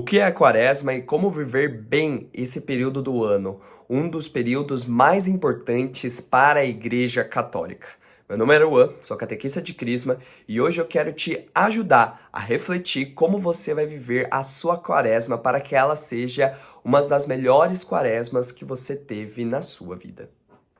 O que é a quaresma e como viver bem esse período do ano? Um dos períodos mais importantes para a Igreja Católica. Meu nome é Luan, sou catequista de Crisma e hoje eu quero te ajudar a refletir como você vai viver a sua quaresma para que ela seja uma das melhores quaresmas que você teve na sua vida.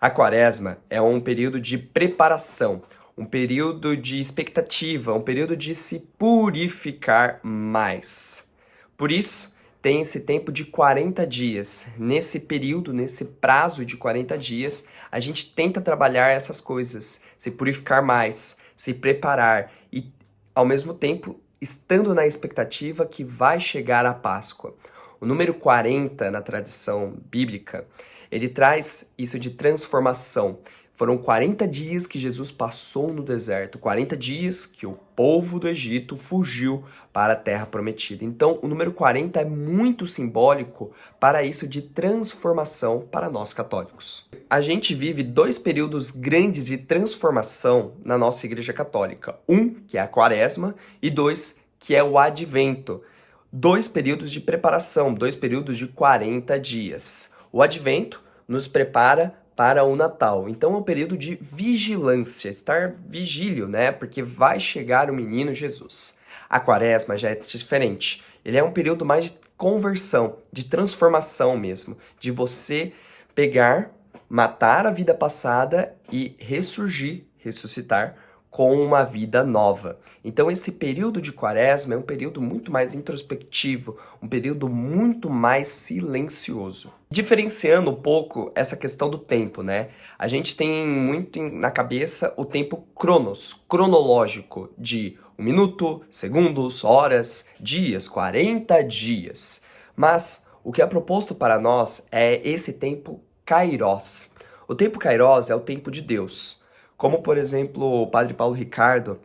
A quaresma é um período de preparação, um período de expectativa, um período de se purificar mais. Por isso, tem esse tempo de 40 dias. Nesse período, nesse prazo de 40 dias, a gente tenta trabalhar essas coisas, se purificar mais, se preparar e, ao mesmo tempo, estando na expectativa que vai chegar a Páscoa. O número 40 na tradição bíblica, ele traz isso de transformação. Foram 40 dias que Jesus passou no deserto, 40 dias que o povo do Egito fugiu para a terra prometida. Então, o número 40 é muito simbólico para isso de transformação para nós católicos. A gente vive dois períodos grandes de transformação na nossa Igreja Católica. Um, que é a Quaresma, e dois, que é o Advento. Dois períodos de preparação, dois períodos de 40 dias. O Advento nos prepara para o Natal. Então é um período de vigilância, estar vigílio, né? Porque vai chegar o menino Jesus. A Quaresma já é diferente. Ele é um período mais de conversão, de transformação mesmo, de você pegar, matar a vida passada e ressurgir, ressuscitar com uma vida nova. Então esse período de Quaresma é um período muito mais introspectivo, um período muito mais silencioso. Diferenciando um pouco essa questão do tempo, né? A gente tem muito na cabeça o tempo cronos, cronológico, de 1 minuto, segundos, horas, dias, 40 dias. Mas o que é proposto para nós é esse tempo kairos. O tempo kairos é o tempo de Deus. Como, por exemplo, o Padre Paulo Ricardo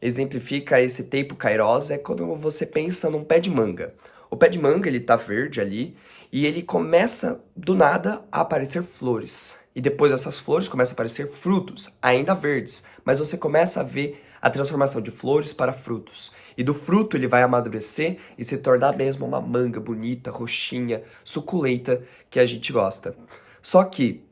exemplifica esse tempo kairos é quando você pensa num pé de manga. O pé de manga, ele tá verde ali e ele começa, do nada, a aparecer flores. E depois essas flores começam a aparecer frutos, ainda verdes. Mas você começa a ver a transformação de flores para frutos. E do fruto ele vai amadurecer e se tornar mesmo uma manga bonita, roxinha, suculenta, que a gente gosta. Só que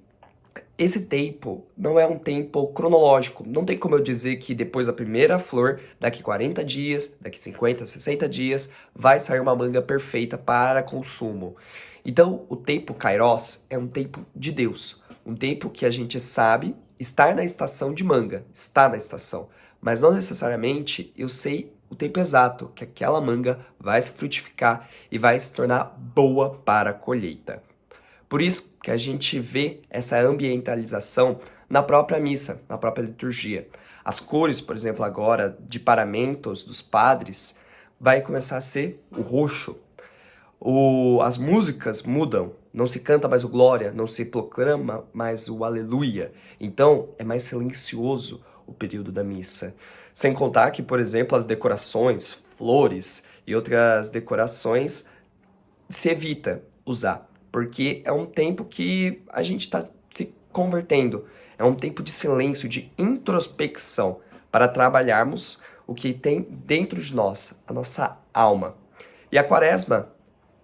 esse tempo não é um tempo cronológico. Não tem como eu dizer que depois da primeira flor, daqui 40 dias, daqui 50, 60 dias, vai sair uma manga perfeita para consumo. Então, o tempo kairos é um tempo de Deus. Um tempo que a gente sabe estar na estação de manga, está na estação. Mas não necessariamente eu sei o tempo exato que aquela manga vai se frutificar e vai se tornar boa para a colheita. Por isso que a gente vê essa ambientalização na própria missa, na própria liturgia. As cores, por exemplo, agora de paramentos dos padres, vai começar a ser o roxo. As músicas mudam, não se canta mais o glória, não se proclama mais o aleluia. Então, é mais silencioso o período da missa. Sem contar que, por exemplo, as decorações, flores e outras decorações se evita usar, porque é um tempo que a gente está se convertendo. É um tempo de silêncio, de introspecção, para trabalharmos o que tem dentro de nós, a nossa alma. E a quaresma,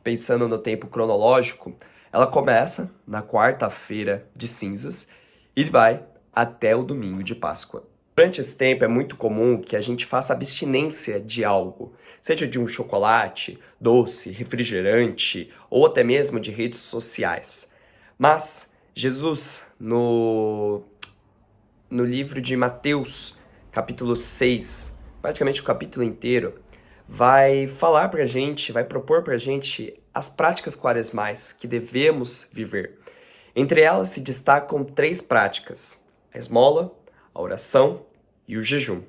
pensando no tempo cronológico, ela começa na quarta-feira de cinzas e vai até o domingo de Páscoa. Durante esse tempo é muito comum que a gente faça abstinência de algo, seja de um chocolate, doce, refrigerante ou até mesmo de redes sociais. Mas Jesus, no livro de Mateus, capítulo 6, praticamente o capítulo inteiro, vai falar pra gente, vai propor pra gente as práticas quaresmais que devemos viver. Entre elas se destacam 3 práticas: a esmola, a oração e o jejum.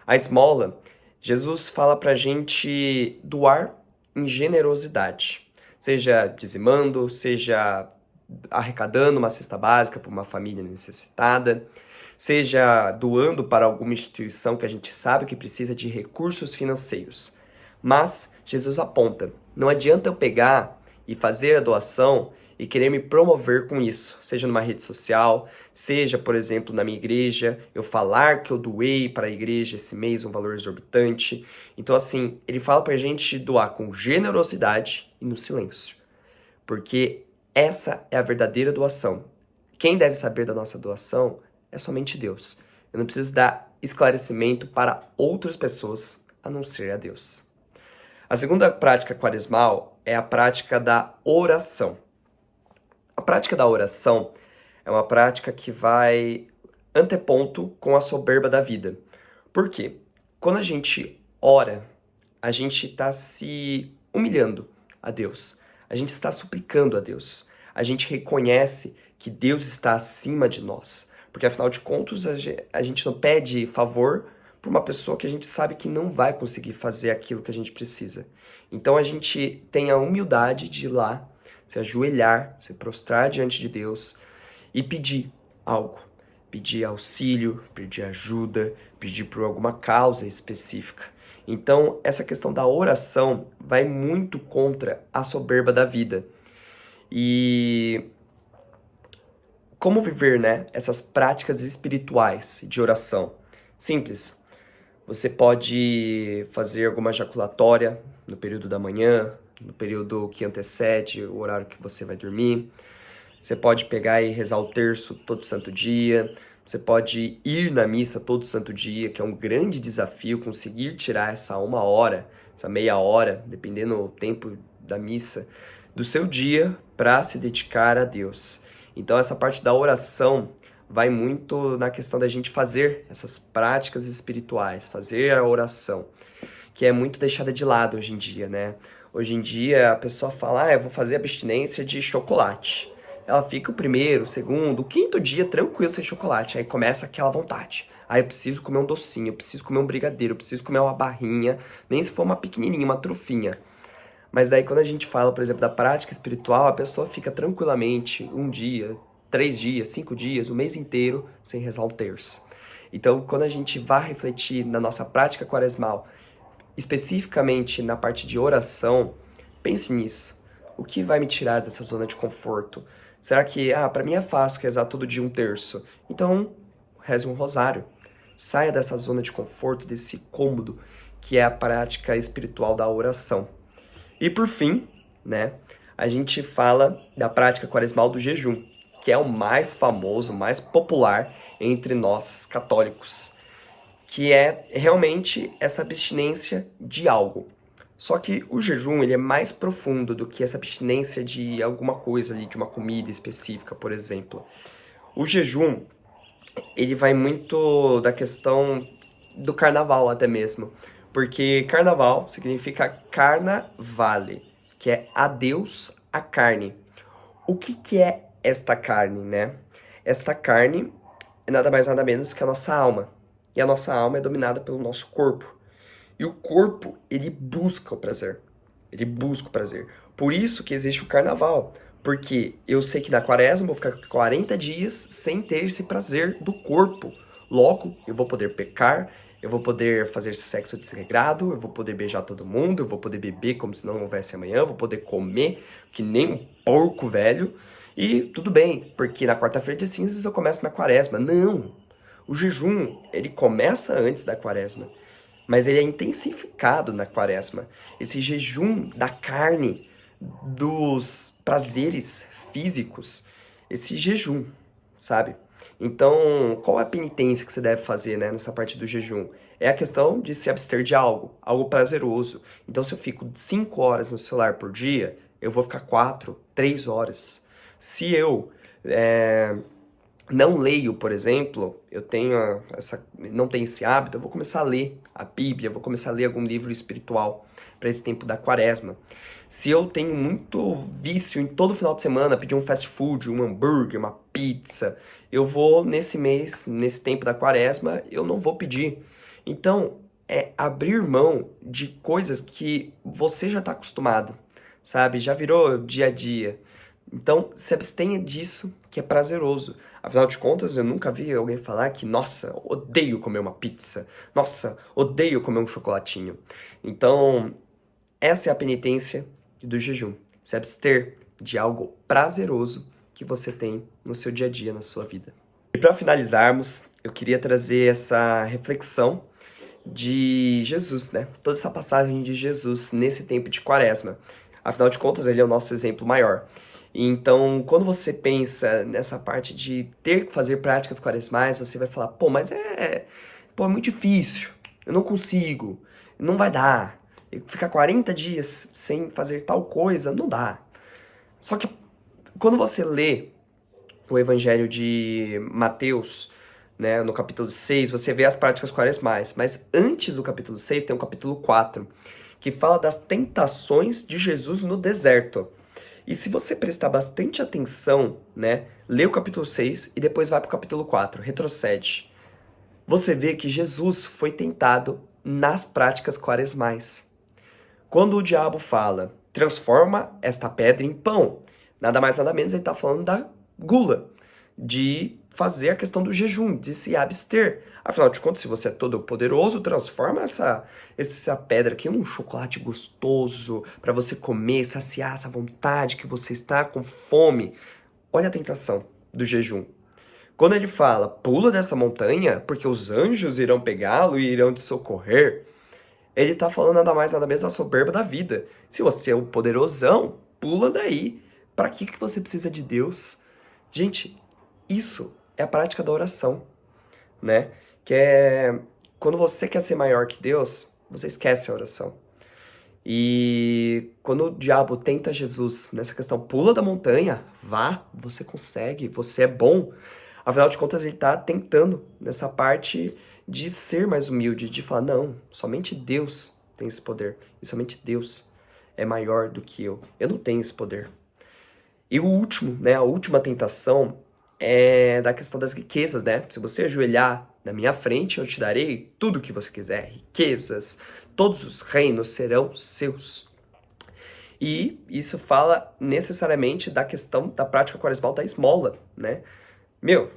A esmola, Jesus fala pra gente doar em generosidade, seja dizimando, seja arrecadando uma cesta básica para uma família necessitada, seja doando para alguma instituição que a gente sabe que precisa de recursos financeiros. Mas Jesus aponta, não adianta eu pegar e fazer a doação e querer me promover com isso, seja numa rede social, seja, por exemplo, na minha igreja, eu falar que eu doei para a igreja esse mês um valor exorbitante. Então, assim, ele fala pra gente doar com generosidade e no silêncio, porque essa é a verdadeira doação. Quem deve saber da nossa doação é somente Deus. Eu não preciso dar esclarecimento para outras pessoas a não ser a Deus. A segunda prática quaresmal é a prática da oração. A prática da oração é uma prática que vai anteponto com a soberba da vida. Por quê? Quando a gente ora, a gente está se humilhando a Deus. A gente está suplicando a Deus. A gente reconhece que Deus está acima de nós. Porque, afinal de contas, a gente não pede favor para uma pessoa que a gente sabe que não vai conseguir fazer aquilo que a gente precisa. Então, a gente tem a humildade de ir lá, se ajoelhar, se prostrar diante de Deus e pedir algo. Pedir auxílio, pedir ajuda, pedir por alguma causa específica. Então, essa questão da oração vai muito contra a soberba da vida. E como viver, né, essas práticas espirituais de oração? Simples. Você pode fazer alguma ejaculatória no período da manhã, no período que antecede o horário que você vai dormir. Você pode pegar e rezar o terço todo santo dia. Você pode ir na missa todo santo dia, que é um grande desafio conseguir tirar essa 1 hora, essa meia hora, dependendo do tempo da missa, do seu dia para se dedicar a Deus. Então essa parte da oração vai muito na questão da gente fazer essas práticas espirituais, fazer a oração, que é muito deixada de lado hoje em dia, né? Hoje em dia a pessoa fala, eu vou fazer abstinência de chocolate. Ela fica o primeiro, o segundo, o quinto dia tranquilo sem chocolate. Aí começa aquela vontade. Aí eu preciso comer um docinho, eu preciso comer um brigadeiro, eu preciso comer uma barrinha, nem se for uma pequenininha, uma trufinha. Mas daí quando a gente fala, por exemplo, da prática espiritual, a pessoa fica tranquilamente 1 dia, 3 dias, 5 dias, o mês inteiro sem rezar um terço. Então, quando a gente vai refletir na nossa prática quaresmal, especificamente na parte de oração, pense nisso. O que vai me tirar dessa zona de conforto? Será que, para mim é fácil rezar todo dia um terço? Então, reze um rosário. Saia dessa zona de conforto, desse cômodo, que é a prática espiritual da oração. E por fim, né, a gente fala da prática quaresmal do jejum, que é o mais famoso, mais popular entre nós católicos, que é realmente essa abstinência de algo. Só que o jejum ele é mais profundo do que essa abstinência de alguma coisa ali, de uma comida específica, por exemplo. O jejum, ele vai muito da questão do carnaval até mesmo. Porque carnaval significa carnavale, que é adeus à carne. O que é esta carne, né? Esta carne é nada mais nada menos que a nossa alma. E a nossa alma é dominada pelo nosso corpo. E o corpo, ele busca o prazer. Ele busca o prazer. Por isso que existe o carnaval. Porque eu sei que na quaresma eu vou ficar 40 dias sem ter esse prazer do corpo. Logo, eu vou poder pecar, eu vou poder fazer sexo desregrado, eu vou poder beijar todo mundo, eu vou poder beber como se não houvesse amanhã, eu vou poder comer que nem um porco velho. E tudo bem, porque na quarta-feira de cinzas eu começo minha quaresma. Não! O jejum, ele começa antes da quaresma, mas ele é intensificado na quaresma. Esse jejum da carne, dos prazeres físicos, esse jejum, sabe? Então, qual é a penitência que você deve fazer, né, nessa parte do jejum? É a questão de se abster de algo prazeroso. Então, se eu fico 5 horas no celular por dia, eu vou ficar 4, 3 horas. Se eu não leio, por exemplo, não tenho esse hábito, eu vou começar a ler a Bíblia, vou começar a ler algum livro espiritual para esse tempo da quaresma. Se eu tenho muito vício em todo final de semana, pedir um fast food, um hambúrguer, uma pizza, eu vou nesse mês, nesse tempo da quaresma, eu não vou pedir. Então, é abrir mão de coisas que você já está acostumado, sabe? Já virou dia a dia. Então, se abstenha disso, que é prazeroso. Afinal de contas, eu nunca vi alguém falar que, nossa, odeio comer uma pizza. Nossa, odeio comer um chocolatinho. Então, essa é a penitência do jejum. Se abster de algo prazeroso que você tem no seu dia a dia, na sua vida. E para finalizarmos, eu queria trazer essa reflexão de Jesus, né? Toda essa passagem de Jesus nesse tempo de Quaresma. Afinal de contas, ele é o nosso exemplo maior. Então, quando você pensa nessa parte de ter que fazer práticas quaresmais, você vai falar, pô, mas é muito difícil, eu não consigo, não vai dar. Ficar 40 dias sem fazer tal coisa, não dá. Só que quando você lê o Evangelho de Mateus, né, no capítulo 6, você vê as práticas quaresmais. Mas antes do capítulo 6 tem o capítulo 4, que fala das tentações de Jesus no deserto. E se você prestar bastante atenção, né, lê o capítulo 6 e depois vai para o capítulo 4, retrocede. Você vê que Jesus foi tentado nas práticas quaresmais. Quando o diabo fala, transforma esta pedra em pão, nada mais nada menos ele está falando da gula, de fazer a questão do jejum, de se abster. Afinal de contas, se você é todo poderoso, transforma essa pedra aqui num chocolate gostoso para você comer, saciar essa vontade que você está com fome. Olha a tentação do jejum. Quando ele fala, pula dessa montanha, porque os anjos irão pegá-lo e irão te socorrer, ele tá falando nada mais nada menos da soberba da vida. Se você é o poderosão, pula daí. Para que você precisa de Deus? Gente, isso é a prática da oração, né? Que é quando você quer ser maior que Deus, você esquece a oração. E quando o diabo tenta Jesus nessa questão, pula da montanha, vá, você consegue, você é bom. Afinal de contas, ele está tentando nessa parte de ser mais humilde, de falar, não, somente Deus tem esse poder. E somente Deus é maior do que eu. Eu não tenho esse poder. E o último, né, a última tentação é da questão das riquezas, né? Se você ajoelhar na minha frente, eu te darei tudo o que você quiser. Riquezas, todos os reinos serão seus. E isso fala necessariamente da questão da prática quaresmal da esmola, né? Meu,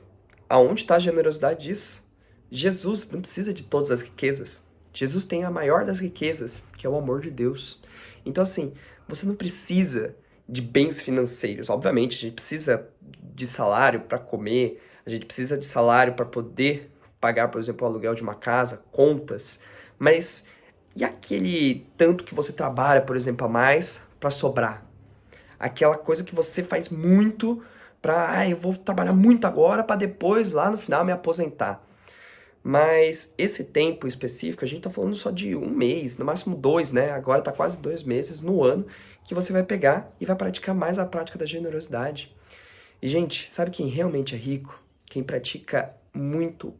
aonde está a generosidade disso? Jesus não precisa de todas as riquezas. Jesus tem a maior das riquezas, que é o amor de Deus. Então, assim, você não precisa de bens financeiros. Obviamente, a gente precisa de salário para comer, a gente precisa de salário para poder pagar, por exemplo, o aluguel de uma casa, contas. Mas e aquele tanto que você trabalha, por exemplo, a mais para sobrar? Aquela coisa que você faz muito para, eu vou trabalhar muito agora para depois, lá no final, me aposentar. Mas esse tempo específico, a gente tá falando só de 1 mês, no máximo 2, né? Agora tá quase 2 meses no ano que você vai pegar e vai praticar mais a prática da generosidade. E, gente, sabe quem realmente é rico? Quem pratica muito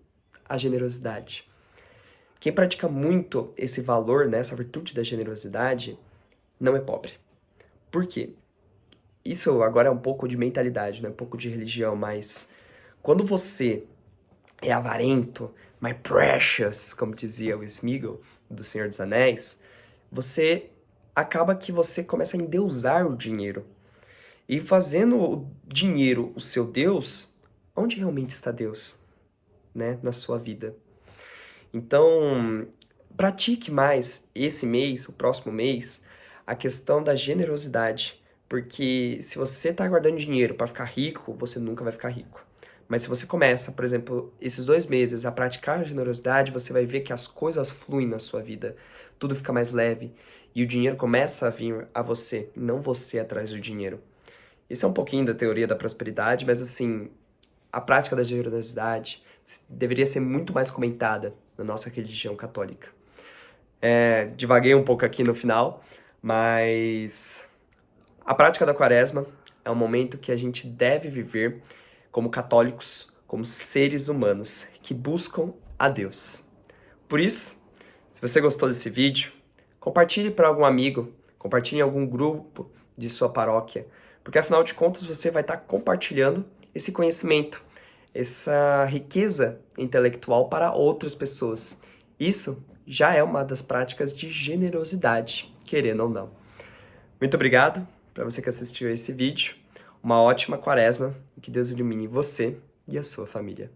a generosidade. Quem pratica muito esse valor, né, essa virtude da generosidade, não é pobre. Por quê? Isso agora é um pouco de mentalidade, né? Um pouco de religião, mas quando você é avarento, my precious, como dizia o Sméagol, do Senhor dos Anéis, você acaba que você começa a endeusar o dinheiro. E fazendo o dinheiro o seu Deus, onde realmente está Deus, né, na sua vida? Então, pratique mais esse mês, o próximo mês, a questão da generosidade. Porque se você está guardando dinheiro para ficar rico, você nunca vai ficar rico. Mas se você começa, por exemplo, esses 2 meses a praticar a generosidade, você vai ver que as coisas fluem na sua vida. Tudo fica mais leve e o dinheiro começa a vir a você, não você atrás do dinheiro. Isso é um pouquinho da teoria da prosperidade, mas assim, a prática da generosidade deveria ser muito mais comentada na nossa religião católica. Divaguei um pouco aqui no final, mas a prática da quaresma é um momento que a gente deve viver como católicos, como seres humanos que buscam a Deus. Por isso, se você gostou desse vídeo, compartilhe para algum amigo, compartilhe em algum grupo de sua paróquia, porque afinal de contas você vai estar compartilhando esse conhecimento, essa riqueza intelectual para outras pessoas. Isso já é uma das práticas de generosidade, querendo ou não. Muito obrigado para você que assistiu a esse vídeo. Uma ótima quaresma e que Deus ilumine você e a sua família.